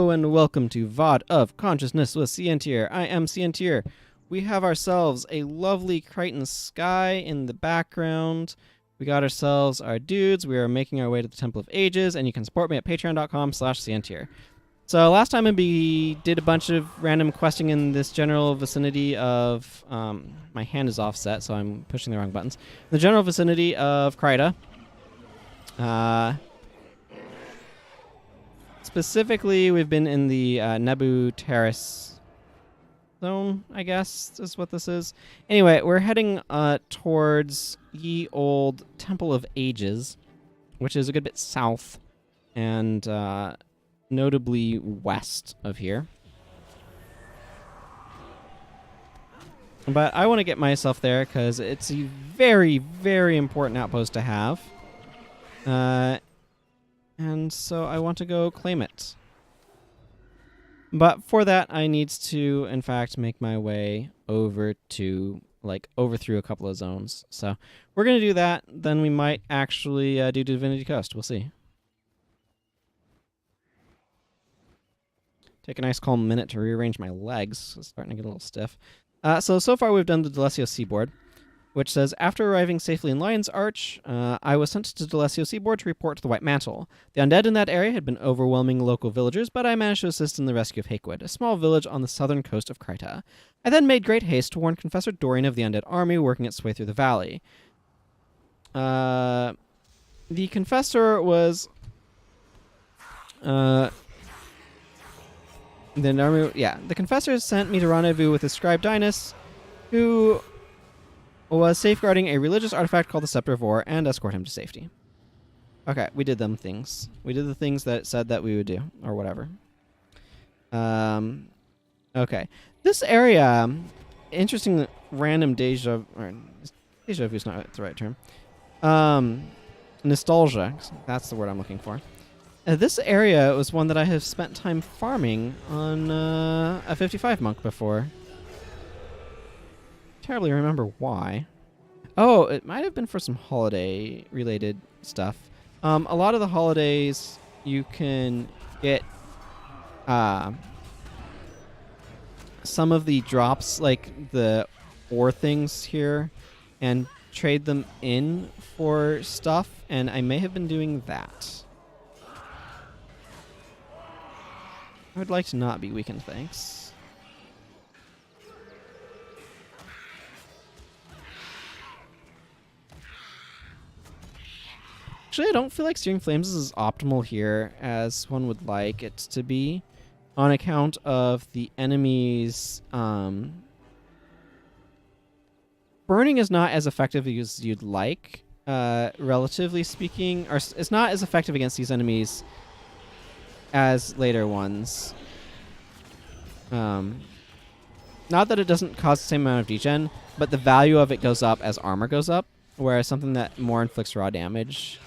Hello and welcome to VOD of Consciousness with Sientir. I am Sientir. We have ourselves a lovely Crichton sky in the background. We got ourselves our dudes. We are making our way to the Temple of Ages, and you can support me at patreon.com/Sientir. So last time we did a bunch of random questing in this general vicinity of... my hand is offset, so I'm pushing the wrong buttons. The general vicinity of Kryta. Specifically, we've been in the Nebu Terrace zone, I guess, is what this is. Anyway, we're heading towards ye old Temple of Ages, which is a good bit south and notably west of here. But I want to get myself there because it's a very, very important outpost to have. And so I want to go claim it. But for that, I need to, in fact, make my way over to, overthrough a couple of zones. So we're going to do that. Then we might actually do Divinity Coast. We'll see. Take a nice calm minute to rearrange my legs. It's starting to get a little stiff. So far we've done the Delesio Seaboard, which says, after arriving safely in Lion's Arch, I was sent to Delesio Seaboard to report to the White Mantle. The undead in that area had been overwhelming local villagers, but I managed to assist in the rescue of Hakewood, a small village on the southern coast of Kryta. I then made great haste to warn Confessor Dorian of the undead army working its way through the valley. The Confessor was... the Confessor sent me to rendezvous with his scribe Dinas, who was safeguarding a religious artifact called the Scepter of War, and escort him to safety. Okay, we did them things. We did the things that it said that we would do, or whatever. Okay. This area, interesting random deja vu is not the right term. Nostalgia, that's the word I'm looking for. This area was one that I have spent time farming on a 55 monk before. Terribly remember why. Oh, it might have been for some holiday-related stuff. A lot of the holidays, you can get some of the drops, like the ore things here, and trade them in for stuff, and I may have been doing that. I would like to not be weakened, thanks. Actually, I don't feel like Searing Flames is as optimal here as one would like it to be, on account of the enemies. Burning is not as effective as you'd like, relatively speaking, or it's not as effective against these enemies as later ones. Not that it doesn't cause the same amount of degen, but the value of it goes up as armor goes up, whereas something that more inflicts raw damage.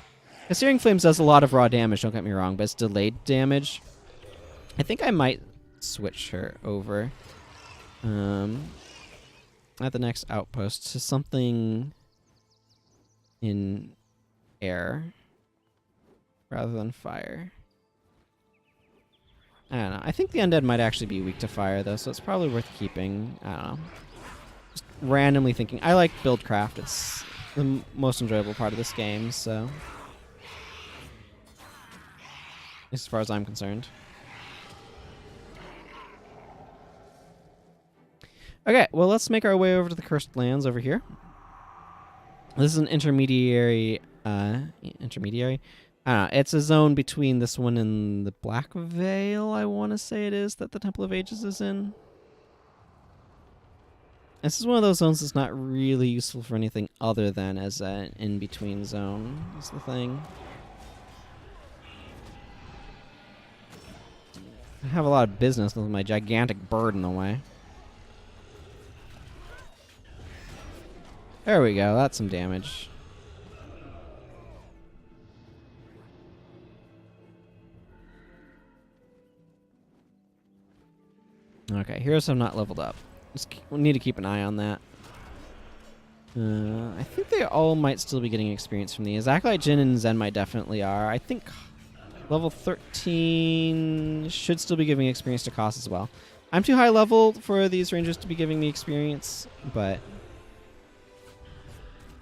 The Searing Flames does a lot of raw damage, don't get me wrong, but it's delayed damage. I think I might switch her over at the next outpost to something in air rather than fire. I don't know. I think the undead might actually be weak to fire, though, so it's probably worth keeping. I don't know. Just randomly thinking. I like buildcraft. It's the most enjoyable part of this game, so... as far as I'm concerned. Okay, well, let's make our way over to the Cursed Lands over here. This is an intermediary... intermediary? I don't know. It's a zone between this one and the Black Veil, I want to say it is, that the Temple of Ages is in. This is one of those zones that's not really useful for anything other than as an in-between zone, is the thing. I have a lot of business with my gigantic bird in the way. There we go. That's some damage. Okay, heroes have not leveled up. We'll need to keep an eye on that. I think they all might still be getting experience from these. Acolyte Jin and Zenmai definitely are. I think Level 13 should still be giving experience to cost as well. I'm too high level for these rangers to be giving me experience, but...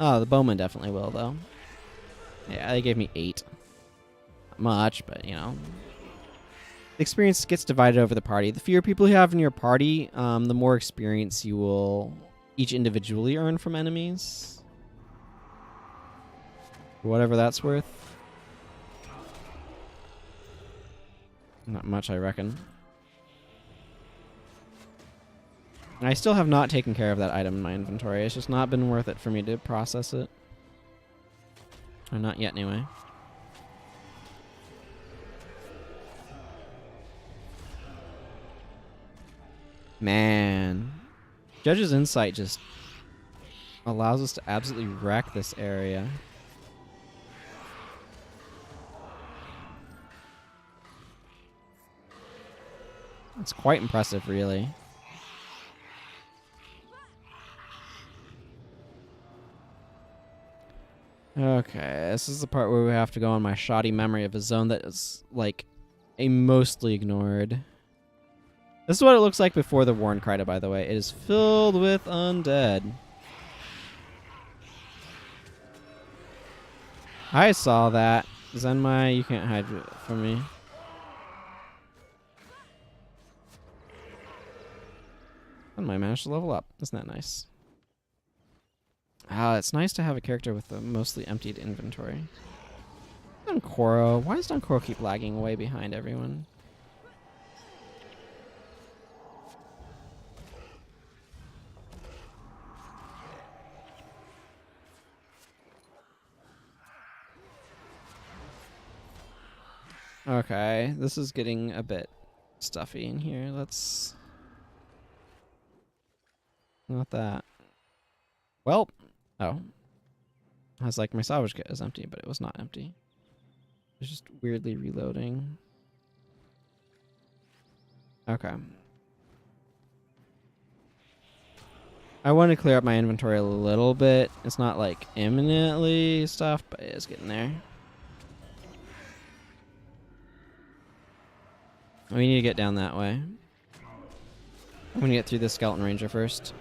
Oh, the bowman definitely will, though. Yeah, they gave me 8. Not much, but, you know. The experience gets divided over the party. The fewer people you have in your party, the more experience you will each individually earn from enemies. For whatever that's worth. Not much, I reckon. I still have not taken care of that item in my inventory. It's just not been worth it for me to process it. Or not yet, anyway. Man. Judge's Insight just allows us to absolutely wreck this area. It's quite impressive, really. Okay, this is the part where we have to go on my shoddy memory of a zone that is, like, a mostly ignored. This is what it looks like before the Warren Crida, by the way. It is filled with undead. I saw that. Zenmai, you can't hide from me. Zenmai managed to level up. Isn't that nice? It's nice to have a character with a mostly emptied inventory. Dunkoro. Why does Dunkoro keep lagging way behind everyone? Okay, this is getting a bit stuffy in here. Let's... Not that. Well... Oh. I was like, my salvage kit is empty, but it was not empty. It was just weirdly reloading. Okay. I want to clear up my inventory a little bit. It's not like imminently stuffed, but it is getting there. We need to get down that way. I'm going to get through the Skeleton Ranger first.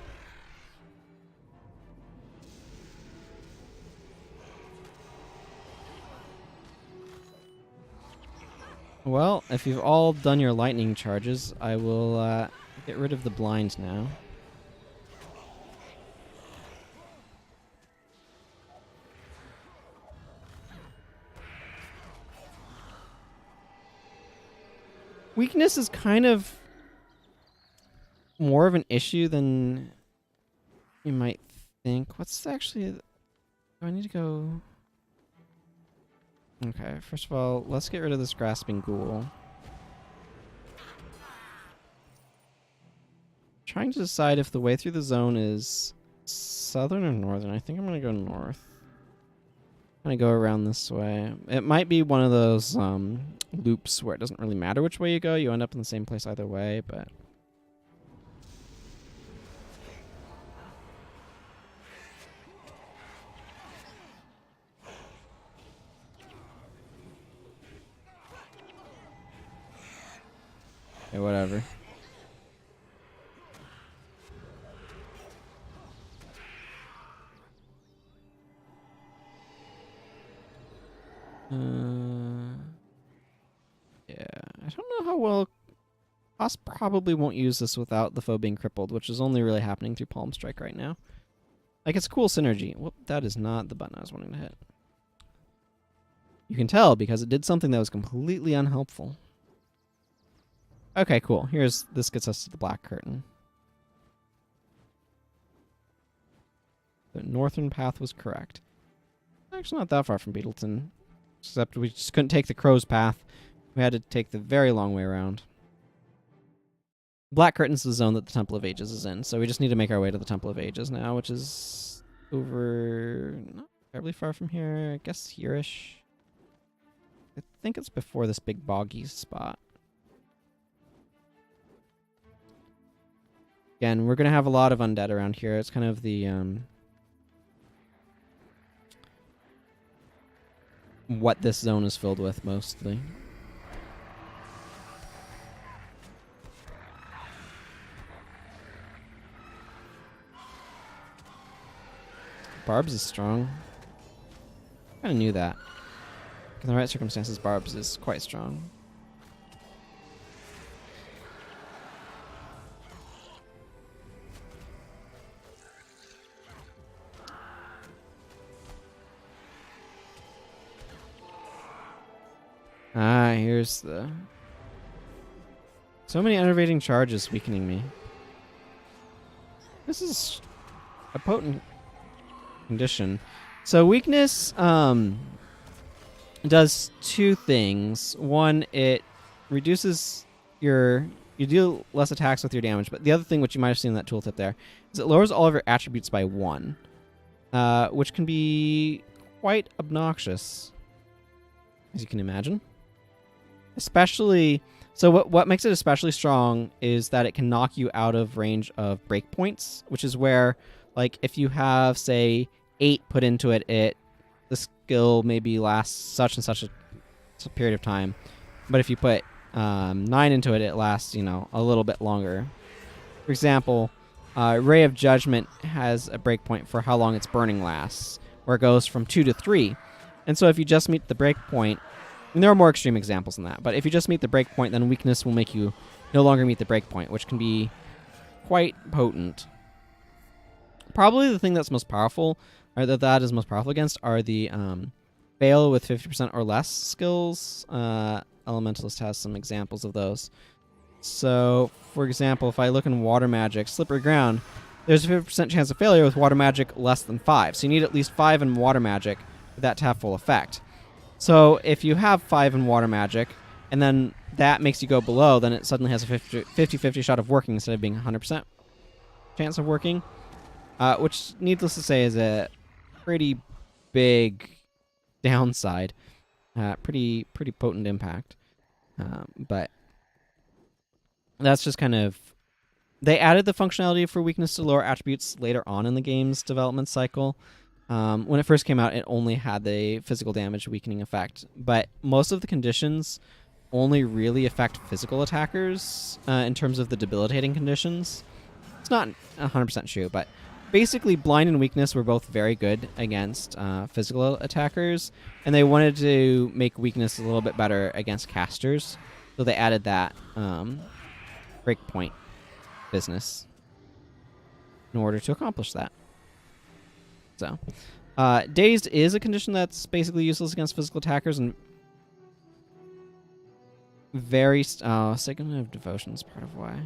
Well, if you've all done your lightning charges, I will get rid of the blind now. Weakness is kind of more of an issue than you might think. What's actually... Do I need to go... Okay, first of all, let's get rid of this grasping ghoul. Trying to decide if the way through the zone is southern or northern. I think I'm going to go north. I'm going to go around this way. It might be one of those loops where it doesn't really matter which way you go. You end up in the same place either way, but... Okay, whatever. Yeah, I don't know how well... Us probably won't use this without the foe being crippled, which is only really happening through Palm Strike right now. Like, it's cool synergy. Whoop, that is not the button I was wanting to hit. You can tell because it did something that was completely unhelpful. Okay, cool. This gets us to the Black Curtain. The northern path was correct. Actually, not that far from Beetletun. Except we just couldn't take the crow's path. We had to take the very long way around. Black Curtain's the zone that the Temple of Ages is in, so we just need to make our way to the Temple of Ages now, which is over... not terribly far from here. I guess here-ish. I think it's before this big boggy spot. Again, we're going to have a lot of undead around here. It's kind of the... what this zone is filled with, mostly. Barbs is strong. Kind of knew that. In the right circumstances, Barbs is quite strong. Ah, here's the... So many enervating charges weakening me. This is a potent condition. So weakness does two things. One, it reduces you deal less attacks with your damage, but the other thing, which you might have seen in that tooltip there, is it lowers all of your attributes by 1, which can be quite obnoxious, as you can imagine. Especially, so what makes it especially strong is that it can knock you out of range of breakpoints, which is where, like, if you have, say, 8 put into it, the skill maybe lasts such and such a period of time. But if you put 9 into it, it lasts, a little bit longer. For example, Ray of Judgment has a breakpoint for how long its burning lasts, where it goes from 2 to 3. And so if you just meet the breakpoint, and there are more extreme examples than that, but if you just meet the breakpoint, then weakness will make you no longer meet the breakpoint, which can be quite potent. Probably the thing that's most powerful, or that is most powerful against, are the fail with 50% or less skills. Elementalist has some examples of those. So, for example, if I look in water magic, slippery ground, there's a 50% chance of failure with water magic less than 5. So you need at least 5 in water magic for that to have full effect. So if you have 5 in water magic, and then that makes you go below, then it suddenly has a 50-50 shot of working instead of being 100% chance of working, which, needless to say, is a pretty big downside. Pretty potent impact. But that's just kind of... They added the functionality for weakness to lower attributes later on in the game's development cycle. When it first came out, it only had the physical damage weakening effect, but most of the conditions only really affect physical attackers in terms of the debilitating conditions. It's not 100% true, but basically blind and weakness were both very good against physical attackers, and they wanted to make weakness a little bit better against casters, so they added that breakpoint business in order to accomplish that. So, Dazed is a condition that's basically useless against physical attackers, and very... Signet of Devotion is part of why.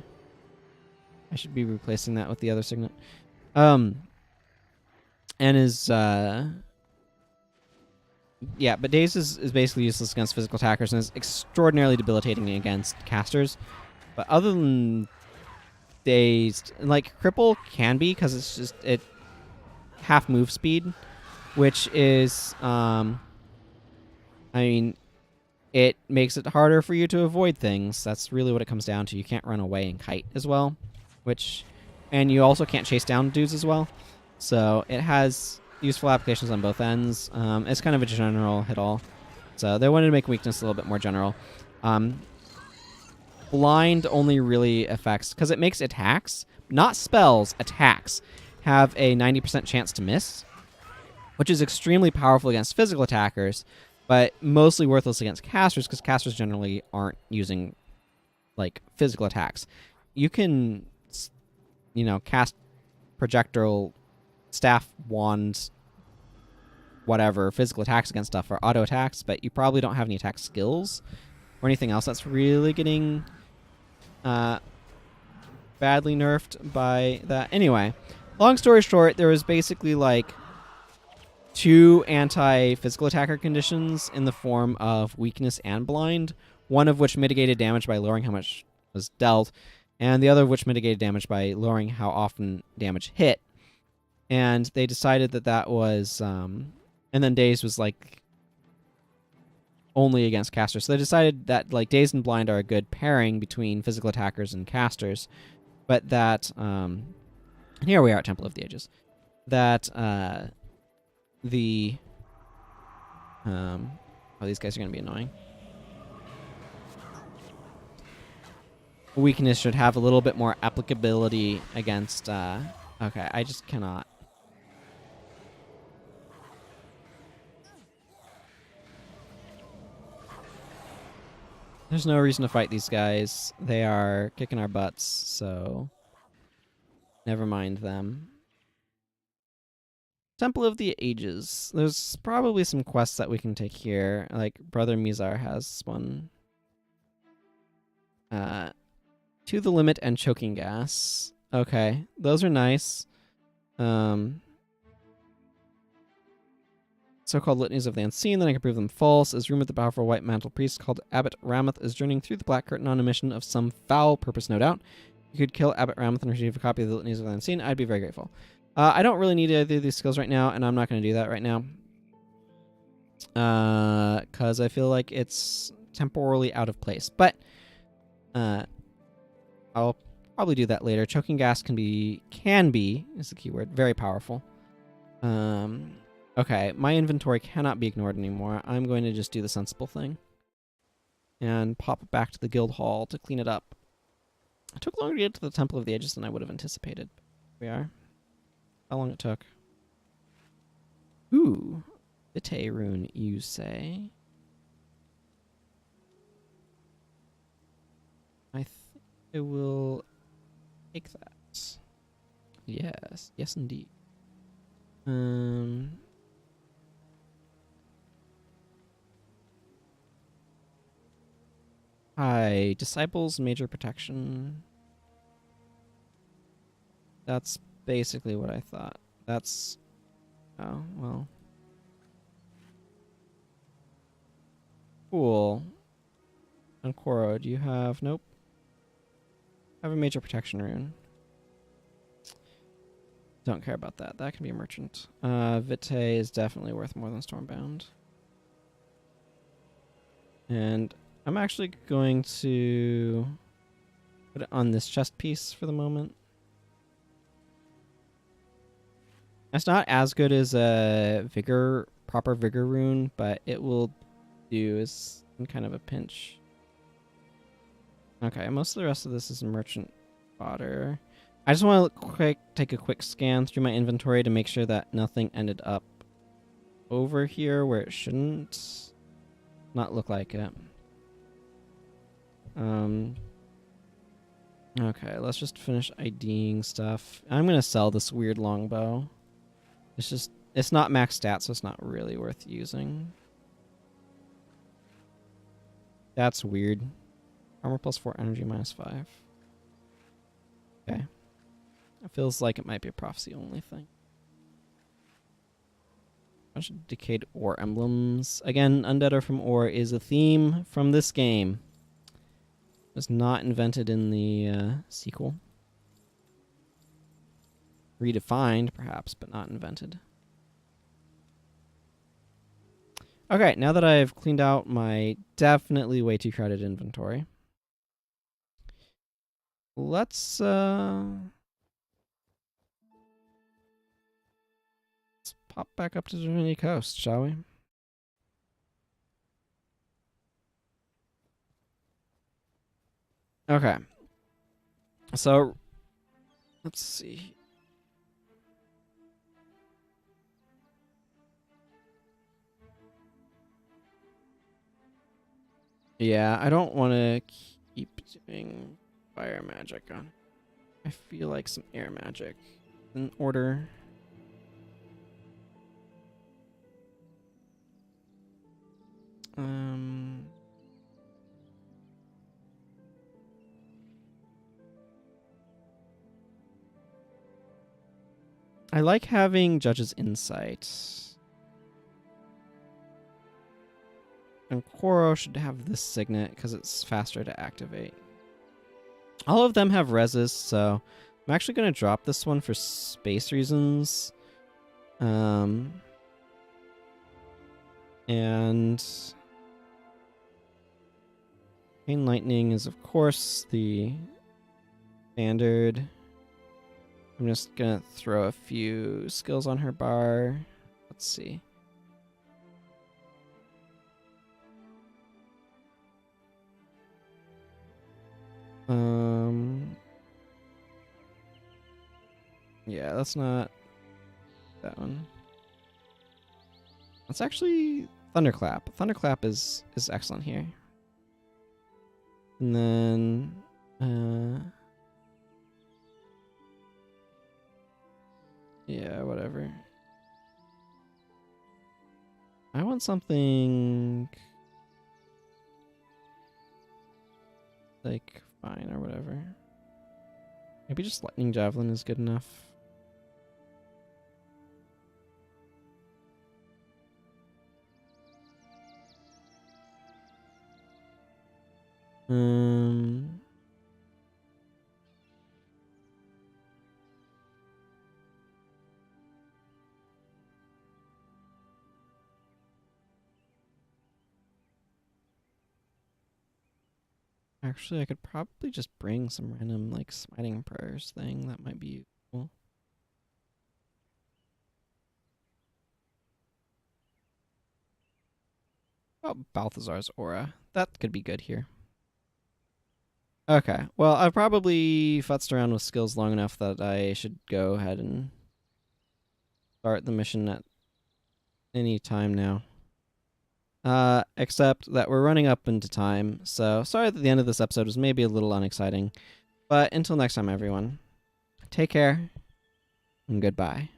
I should be replacing that with the other signet. And is... Yeah, but Dazed is basically useless against physical attackers and is extraordinarily debilitating against casters. But other than Dazed, like, Cripple can be, because it's just... half move speed, which is, I mean, it makes it harder for you to avoid things. That's really what it comes down to. You can't run away and kite as well, and you also can't chase down dudes as well. So it has useful applications on both ends. It's kind of a general hit-all. So they wanted to make weakness a little bit more general. Blind only really affects, because it makes attacks, not spells, attacks, have a 90% chance to miss, which is extremely powerful against physical attackers, but mostly worthless against casters, because casters generally aren't using, like, physical attacks. You can, cast projectile, staff, wand, whatever, physical attacks against stuff, or auto attacks, but you probably don't have any attack skills or anything else that's really getting badly nerfed by that. Anyway, long story short, there was basically like 2 anti-physical attacker conditions in the form of weakness and blind, one of which mitigated damage by lowering how much was dealt, and the other of which mitigated damage by lowering how often damage hit. And they decided that was... and then Dazed was like only against casters. So they decided that like Dazed and blind are a good pairing between physical attackers and casters, but that... and here we are at Temple of the Ages. That these guys are going to be annoying. Weakness should have a little bit more applicability against... okay, I just cannot... There's no reason to fight these guys. They are kicking our butts, so never mind them. Temple of the Ages. There's probably some quests that we can take here. Like Brother Mizar has one. To the Limit and Choking Gas. Okay, those are nice. So-called litanies of the unseen, then I can prove them false. As rumored, the powerful white mantle priest called Abbot Ramoth is journeying through the Black Curtain on a mission of some foul purpose, no doubt. You could kill Abbot Ramoth and receive a copy of the litanies of the unseen. I'd be very grateful. I don't really need either of these skills right now, and I'm not going to do that right now. Because I feel like it's temporally out of place. But I'll probably do that later. Choking gas can be is the keyword, very powerful. Okay, my inventory cannot be ignored anymore. I'm going to just do the sensible thing and pop back to the guild hall to clean it up. It took longer to get to the Temple of the Ages than I would have anticipated. Here we are. How long it took? Ooh, Vitae rune, you say? I think I will take that. Yes, yes indeed. Hi, Disciples Major Protection. That's basically what I thought. That's... Oh, well. Cool. Ankoro, do you have... Nope. I have a Major Protection rune. Don't care about that. That can be a merchant. Vitae is definitely worth more than Stormbound. And I'm actually going to put it on this chest piece for the moment. It's not as good as a proper vigor rune, but it will do as in kind of a pinch. Okay, most of the rest of this is merchant fodder. I just want to take a quick scan through my inventory to make sure that nothing ended up over here where it shouldn't. Not look like it. Okay, let's just finish IDing stuff. I'm gonna sell this weird longbow. It's not max stats, so it's not really worth using. That's weird. Armor plus 4, energy minus 5. Okay. It feels like it might be a prophecy only thing. Bunch of decayed ore emblems. Again, undead are from ore is a theme from this game. It was not invented in the sequel. Redefined, perhaps, but not invented. Okay, now that I've cleaned out my definitely way too crowded inventory, let's pop back up to Divinity Coast, shall we? Okay. So, let's see. Yeah, I don't want to keep doing fire magic on. I feel like some air magic in order. I like having Judge's Insight. And Koro should have this signet because it's faster to activate. All of them have reses, so I'm actually going to drop this one for space reasons. And Chain Lightning is, of course, the standard. I'm just going to throw a few skills on her bar. Let's see. Yeah, that's not that one. That's actually Thunderclap. Thunderclap is excellent here. And then... yeah, whatever. I want something... like, fine or whatever. Maybe just lightning javelin is good enough. Actually, I could probably just bring some random, like, smiting prayers thing. That might be useful. Oh, Balthazar's aura. That could be good here. Okay, well, I've probably futzed around with skills long enough that I should go ahead and start the mission at any time now. Except that we're running up into time, so sorry that the end of this episode was maybe a little unexciting. But until next time, everyone, take care and goodbye.